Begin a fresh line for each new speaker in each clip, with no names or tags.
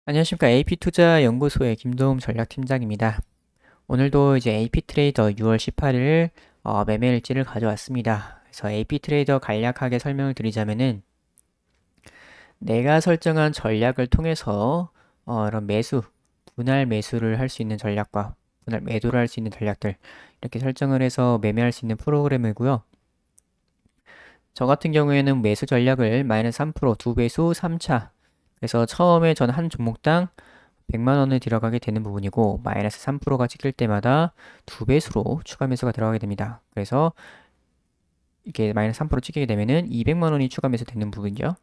안녕하십니까. AP투자연구소의 김도움 전략팀장입니다. 오늘도 이제 AP트레이더 6월 18일 매매일지를 가져왔습니다. 그래서 AP트레이더 간략하게 설명을 드리자면은 내가 설정한 전략을 통해서 이런 분할 매수를 할 수 있는 전략과 분할 매도를 할 수 있는 전략들 이렇게 설정을 해서 매매할 수 있는 프로그램이고요. 저 같은 경우에는 매수 전략을 마이너스 3%, 2배수 3차. 그래서 처음에 저는 한 종목당 100만 원을 들어가게 되는 부분이고 마이너스 3%가 찍힐 때마다 2배수로 추가 매수가 들어가게 됩니다. 그래서 이렇게 마이너스 3% 찍히게 되면은 200만 원이 추가 매수 되는 부분이죠.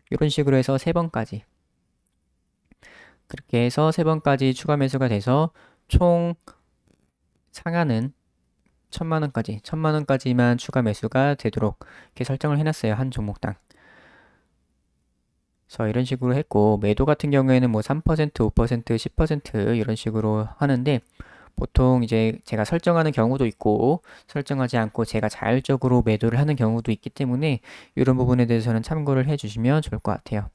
이런 식으로 해서 3번까지 그렇게 해서 3번까지 추가 매수가 돼서 총 상한은 1000만 원까지 1000만 원까지만 추가 매수가 되도록 이렇게 설정을 해놨어요. 한 종목당. 그래서 이런 식으로 했고 매도 같은 경우에는 뭐 3%, 5%, 10% 이런 식으로 하는데 보통 이제 제가 설정하는 경우도 있고 설정하지 않고 제가 자율적으로 매도를 하는 경우도 있기 때문에 이런 부분에 대해서는 참고를 해주시면 좋을 것 같아요.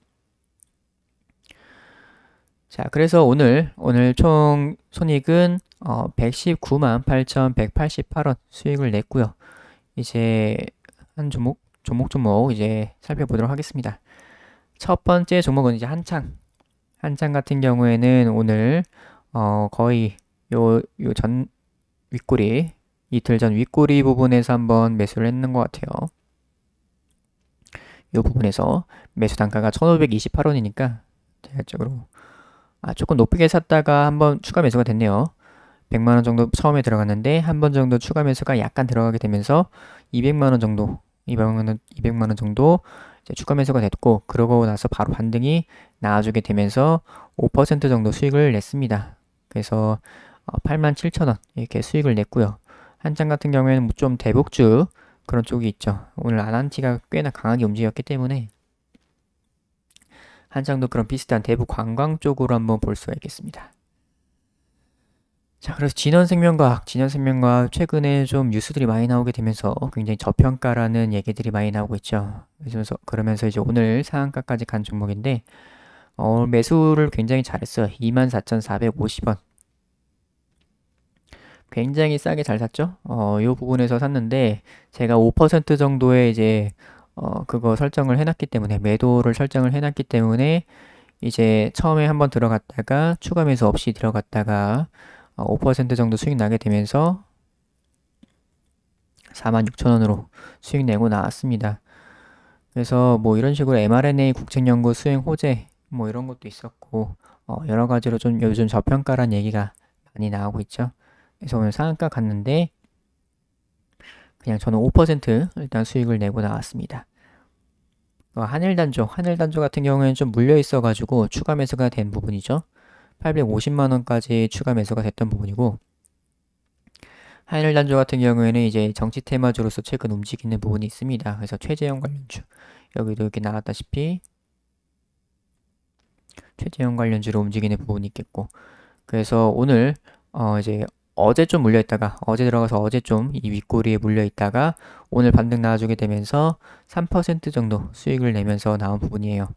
자, 그래서 오늘 총 손익은 119만 8,188원 수익을 냈고요. 이제 한 종목 이제 살펴보도록 하겠습니다. 첫 번째 종목은 이제 한창 같은 경우에는 오늘 거의 전 윗꼬리 이틀 전 윗꼬리 부분에서 한번 매수를 했는 것 같아요. 이 부분에서 매수 단가가 1528원이니까 대략적으로 조금 높게 샀다가 한번 추가 매수가 됐네요. 100만원 정도 처음에 들어갔는데 한 번 정도 추가 매수가 약간 들어가게 되면서 200만원 정도 200만원 정도 이제 추가 매수가 됐고 그러고 나서 바로 반등이 나와주게 되면서 5% 정도 수익을 냈습니다. 그래서 87,000원 이렇게 수익을 냈고요. 한장 같은 경우에는 좀 대복주 그런 쪽이 있죠. 오늘 아난티가 꽤나 강하게 움직였기 때문에 한장도 그런 비슷한 대북 관광 쪽으로 한번 볼 수가 있겠습니다. 자, 그래서 진원생명과학 최근에 좀 뉴스들이 많이 나오게 되면서 굉장히 저평가라는 얘기들이 많이 나오고 있죠. 그러면서 이제 오늘 상한가까지 간 종목인데, 매수를 굉장히 잘했어요. 24,450원. 굉장히 싸게 잘 샀죠? 이 부분에서 샀는데, 제가 5% 정도의 이제, 그거 설정을 해놨기 때문에, 매도를 설정을 해놨기 때문에, 이제 처음에 한번 들어갔다가, 추가 매수 없이 들어갔다가, 5% 정도 수익 나게 되면서 46,000원으로 수익 내고 나왔습니다. 그래서 뭐 이런 식으로 mRNA 국책연구 수행 호재 뭐 이런 것도 있었고 여러 가지로 좀 요즘 저평가란 얘기가 많이 나오고 있죠. 그래서 오늘 상한가 갔는데 그냥 저는 5% 일단 수익을 내고 나왔습니다. 하늘단조 같은 경우에는 좀 물려 있어가지고 추가 매수가 된 부분이죠. 850만 원까지 추가 매수가 됐던 부분이고 하이늘단조 같은 경우에는 이제 정치 테마주로서 최근 움직이는 부분이 있습니다. 그래서 최재형 관련주 여기도 이렇게 나왔다시피 최재형 관련주로 움직이는 부분이 있겠고 그래서 오늘 이제 어제 좀 물려있다가 어제 들어가서 어제 좀 이 윗꼬리에 물려있다가 오늘 반등 나와주게 되면서 3% 정도 수익을 내면서 나온 부분이에요.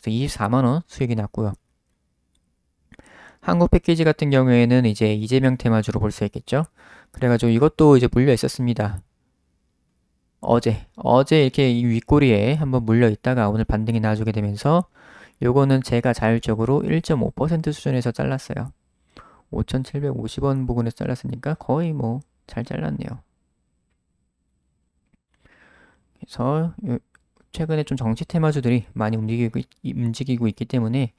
그래서 24만원 수익이 났고요. 한국 패키지 같은 경우에는 이제 이재명 테마주로 볼 수 있겠죠. 그래가지고 이것도 이제 물려 있었습니다. 어제 이렇게 이 윗꼬리에 한번 물려 있다가 오늘 반등이 나와주게 되면서 요거는 제가 자율적으로 1.5% 수준에서 잘랐어요. 5,750원 부근에서 잘랐으니까 거의 뭐 잘 잘랐네요. 그래서 최근에 좀 정치 테마주들이 많이 움직이고 있기 때문에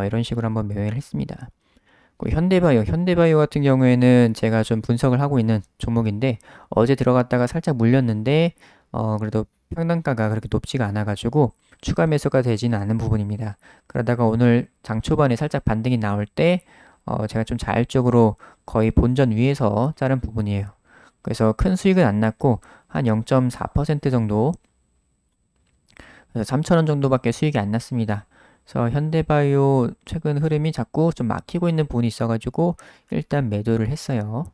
이런 식으로 한번 매매를 했습니다. 현대바이오 같은 경우에는 제가 좀 분석을 하고 있는 종목인데 어제 들어갔다가 살짝 물렸는데 그래도 평단가가 그렇게 높지가 않아가지고 추가 매수가 되지는 않은 부분입니다. 그러다가 오늘 장 초반에 살짝 반등이 나올 때 제가 좀 자율적으로 거의 본전 위에서 자른 부분이에요. 그래서 큰 수익은 안 났고 한 0.4% 정도 그래서 3,000원 정도밖에 수익이 안 났습니다. 그래서 현대바이오 최근 흐름이 자꾸 좀 막히고 있는 부분이 있어가지고 일단 매도를 했어요.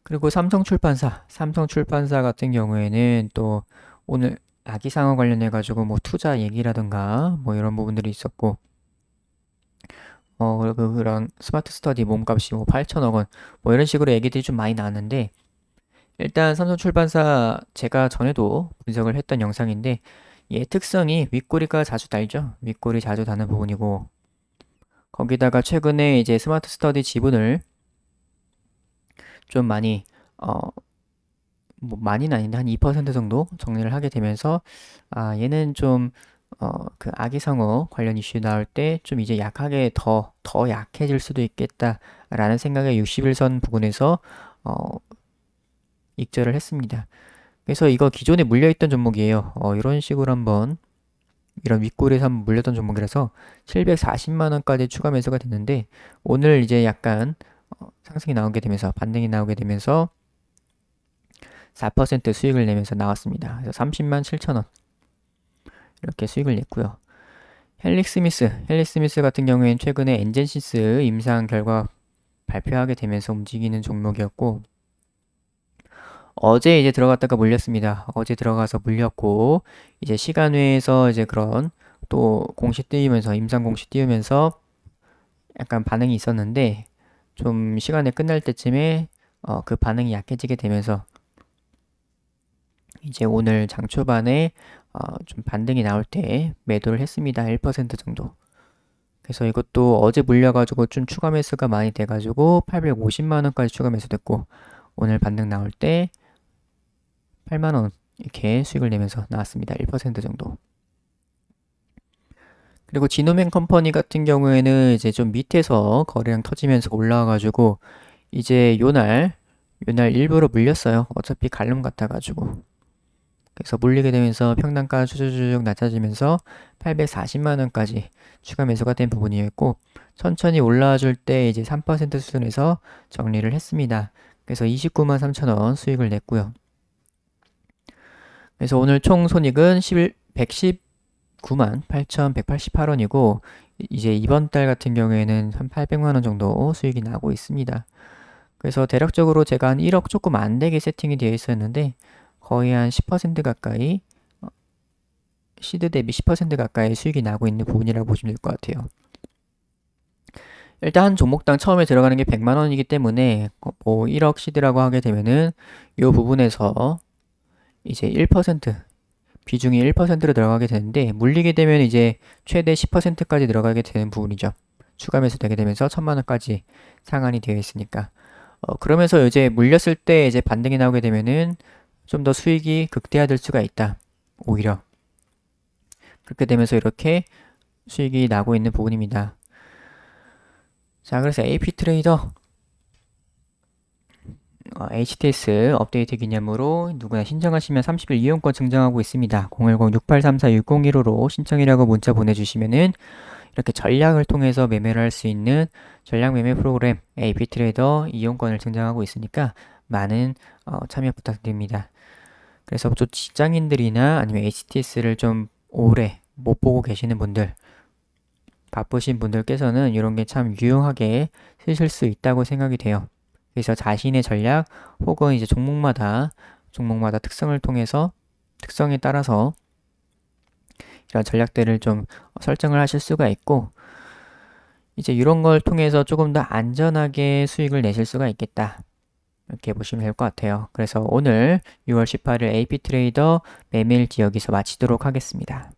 그리고 삼성출판사 같은 경우에는 또 오늘 아기상어 관련해가지고 뭐 투자 얘기라든가 뭐 이런 부분들이 있었고, 그런 스마트 스터디 몸값이 뭐 8천억 원, 뭐 이런 식으로 얘기들이 좀 많이 나왔는데, 일단 삼성출판사 제가 전에도 분석을 했던 영상인데, 얘 특성이 윗꼬리가 자주 달죠. 윗꼬리 자주 다는 부분이고, 거기다가 최근에 이제 스마트 스터디 지분을 좀 많이, 뭐 많이는 아닌데 한 2% 정도 정리를 하게 되면서, 얘는 좀 그 아기상어 관련 이슈 나올 때 좀 이제 약하게 더 약해질 수도 있겠다라는 생각에 60일선 부근에서 익절을 했습니다. 그래서 이거 기존에 물려있던 종목이에요. 이런 식으로 한번 이런 윗골에서 한번 물렸던 종목이라서 740만 원까지 추가 매수가 됐는데 오늘 이제 약간 상승이 나오게 되면서 반등이 나오게 되면서 4% 수익을 내면서 나왔습니다. 그래서 30만 7천 원 이렇게 수익을 냈고요. 헬릭스미스 같은 경우에는 최근에 엔젠시스 임상 결과 발표하게 되면서 움직이는 종목이었고 어제 이제 들어갔다가 물렸습니다. 어제 들어가서 물렸고 이제 시간 외에서 이제 그런 또 공시 띄우면서 임상 공시 띄우면서 약간 반응이 있었는데 좀 시간이 끝날 때쯤에 그 반응이 약해지게 되면서 이제 오늘 장 초반에 좀 반등이 나올 때 매도를 했습니다. 1% 정도. 그래서 이것도 어제 물려가지고 좀 추가 매수가 많이 돼가지고 850만 원까지 추가 매수됐고 오늘 반등 나올 때 8만 원 이렇게 수익을 내면서 나왔습니다. 1% 정도. 그리고 지노맨 컴퍼니 같은 경우에는 이제 좀 밑에서 거래량 터지면서 올라와가지고 이제 요날 일부러 물렸어요. 어차피 갈름 같아가지고. 그래서 물리게 되면서 평단가 추저주쭉 낮아지면서 840만 원까지 추가 매수가 된 부분이었고 천천히 올라와 줄 때 이제 3% 수준에서 정리를 했습니다. 그래서 29만 3천 원 수익을 냈고요. 그래서 오늘 총 손익은 119만 8,188원이고 이제 이번 달 같은 경우에는 한 800만 원 정도 수익이 나고 있습니다. 그래서 대략적으로 제가 한 1억 조금 안 되게 세팅이 되어 있었는데 거의 한 10% 가까이 시드 대비 10% 가까이 수익이 나고 있는 부분이라고 보시면 될 것 같아요. 일단 한 종목당 처음에 들어가는 게 100만 원이기 때문에 뭐 1억 시드라고 하게 되면은 이 부분에서 이제 1% 비중이 1%로 들어가게 되는데 물리게 되면 이제 최대 10%까지 들어가게 되는 부분이죠. 추가 매수 되게 되면서 1000만 원까지 상한이 되어 있으니까 그러면서 이제 물렸을 때 이제 반등이 나오게 되면은 좀 더 수익이 극대화될 수가 있다. 오히려 그렇게 되면서 이렇게 수익이 나고 있는 부분입니다. 자, 그래서 AP 트레이더 HTS 업데이트 기념으로 누구나 신청하시면 30일 이용권 증정하고 있습니다. 010-6834-6015로 신청이라고 문자 보내주시면은 이렇게 전략을 통해서 매매를 할 수 있는 전략 매매 프로그램 AP 트레이더 이용권을 증정하고 있으니까 많은 참여 부탁드립니다. 그래서 또 직장인들이나 아니면 HTS를 좀 오래 못 보고 계시는 분들 바쁘신 분들께서는 이런 게 참 유용하게 쓰실 수 있다고 생각이 돼요. 그래서 자신의 전략 혹은 이제 종목마다 특성을 통해서 특성에 따라서 이런 전략들을 좀 설정을 하실 수가 있고 이제 이런 걸 통해서 조금 더 안전하게 수익을 내실 수가 있겠다. 이렇게 보시면 될 것 같아요. 그래서 오늘 6월 18일 AP 트레이더 매매일지 여기서 마치도록 하겠습니다.